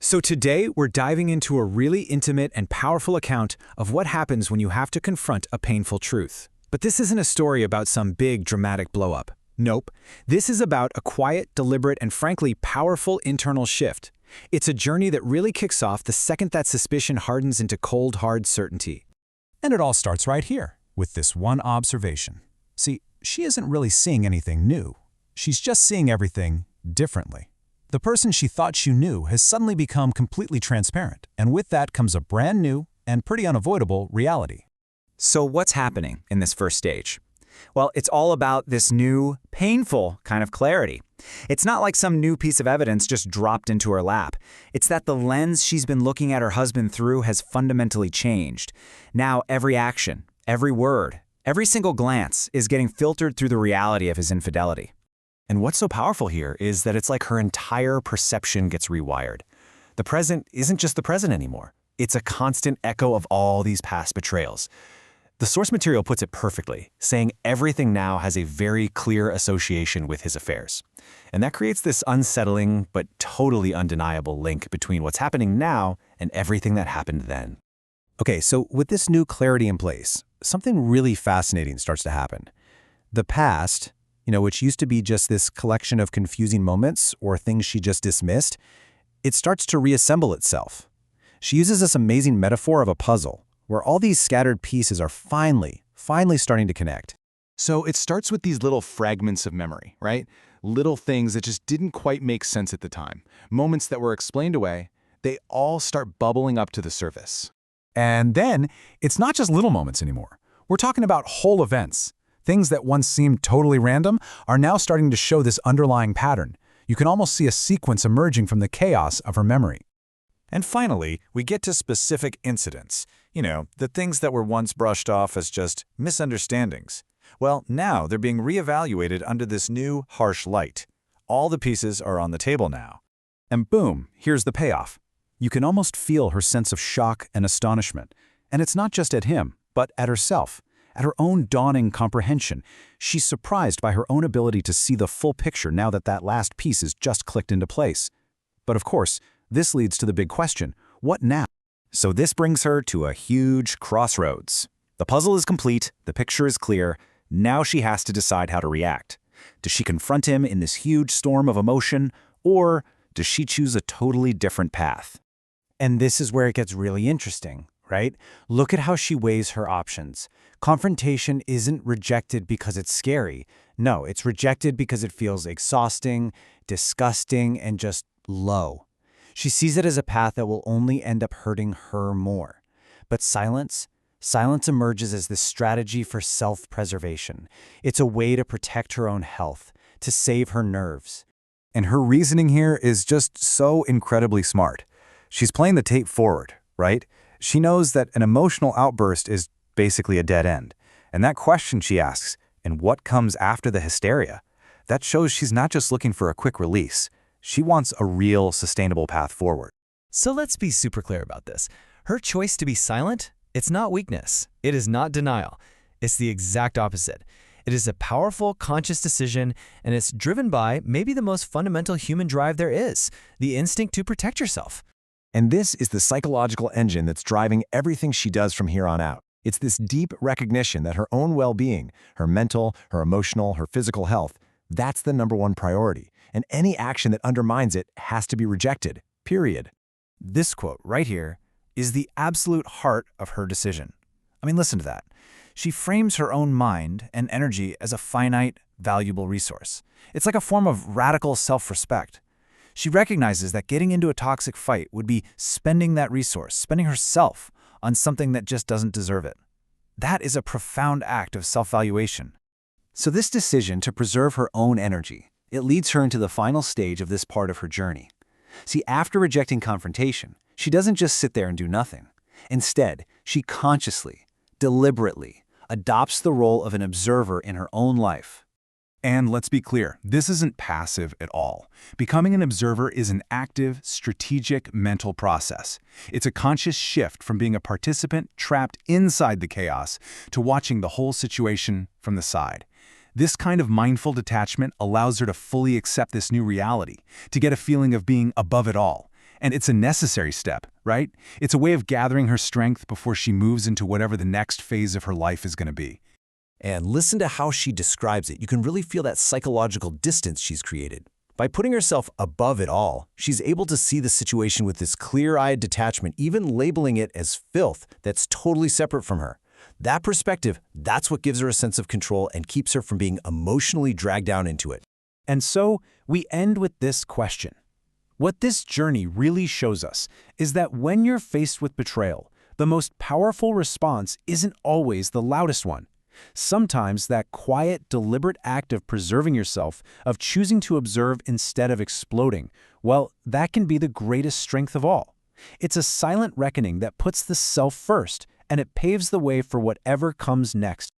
So today, we're diving into a really intimate and powerful account of what happens when you have to confront a painful truth. But this isn't a story about some big, dramatic blow-up. Nope. This is about a quiet, deliberate, and frankly powerful internal shift. It's a journey that really kicks off the second that suspicion hardens into cold, hard certainty. And it all starts right here, with this one observation. See, she isn't really seeing anything new. She's just seeing everything differently. The person she thought she knew has suddenly become completely transparent, and with that comes a brand new and pretty unavoidable reality. So what's happening in this first stage? Well, it's all about this new, painful kind of clarity. It's not like some new piece of evidence just dropped into her lap. It's that the lens she's been looking at her husband through has fundamentally changed. Now every action, every word, every single glance is getting filtered through the reality of his infidelity. And what's so powerful here is that it's like her entire perception gets rewired. The present isn't just the present anymore. It's a constant echo of all these past betrayals. The source material puts it perfectly, saying everything now has a very clear association with his affairs. And that creates this unsettling but totally undeniable link between what's happening now and everything that happened then. Okay, so with this new clarity in place, something really fascinating starts to happen. The past, which used to be just this collection of confusing moments or things she just dismissed, it starts to reassemble itself. She uses this amazing metaphor of a puzzle, where all these scattered pieces are finally starting to connect. So it starts with these little fragments of memory, right? Little things that just didn't quite make sense at the time. Moments that were explained away, they all start bubbling up to the surface. And then, it's not just little moments anymore. We're talking about whole events. Things that once seemed totally random are now starting to show this underlying pattern. You can almost see a sequence emerging from the chaos of her memory. And finally, we get to specific incidents. The things that were once brushed off as just misunderstandings. Well, now they're being reevaluated under this new, harsh light. All the pieces are on the table now. And boom, here's the payoff. You can almost feel her sense of shock and astonishment. And it's not just at him, but at herself. At her own dawning comprehension. She's surprised by her own ability to see the full picture now that last piece is just clicked into place. But of course, this leads to the big question, what now? So this brings her to a huge crossroads. The puzzle is complete, the picture is clear, now she has to decide how to react. Does she confront him in this huge storm of emotion, or does she choose a totally different path? And this is where it gets really interesting, right? Look at how she weighs her options. Confrontation isn't rejected because it's scary. No, it's rejected because it feels exhausting, disgusting, and just low. She sees it as a path that will only end up hurting her more. But silence emerges as this strategy for self-preservation. It's a way to protect her own health, to save her nerves. And her reasoning here is just so incredibly smart. She's playing the tape forward, right? She knows that an emotional outburst is basically a dead end. And that question she asks, and what comes after the hysteria, that shows she's not just looking for a quick release. She wants a real, sustainable path forward. So let's be super clear about this. Her choice to be silent, it's not weakness. It is not denial. It's the exact opposite. It is a powerful, conscious decision, and it's driven by maybe the most fundamental human drive there is, the instinct to protect yourself. And this is the psychological engine that's driving everything she does from here on out. It's this deep recognition that her own well-being, her mental, her emotional, her physical health, that's the number one priority. And any action that undermines it has to be rejected, period. This quote right here is the absolute heart of her decision. I mean, listen to that. She frames her own mind and energy as a finite, valuable resource. It's like a form of radical self-respect. She recognizes that getting into a toxic fight would be spending that resource, spending herself on something that just doesn't deserve it. That is a profound act of self-valuation. So this decision to preserve her own energy, it leads her into the final stage of this part of her journey. See, after rejecting confrontation, she doesn't just sit there and do nothing. Instead, she consciously, deliberately, adopts the role of an observer in her own life. And let's be clear, this isn't passive at all. Becoming an observer is an active, strategic mental process. It's a conscious shift from being a participant trapped inside the chaos to watching the whole situation from the side. This kind of mindful detachment allows her to fully accept this new reality, to get a feeling of being above it all. And it's a necessary step, right? It's a way of gathering her strength before she moves into whatever the next phase of her life is going to be. And listen to how she describes it. You can really feel that psychological distance she's created. By putting herself above it all, she's able to see the situation with this clear-eyed detachment, even labeling it as filth that's totally separate from her. That perspective, that's what gives her a sense of control and keeps her from being emotionally dragged down into it. And so, we end with this question. What this journey really shows us is that when you're faced with betrayal, the most powerful response isn't always the loudest one. Sometimes that quiet, deliberate act of preserving yourself, of choosing to observe instead of exploding, well, that can be the greatest strength of all. It's a silent reckoning that puts the self first, and it paves the way for whatever comes next.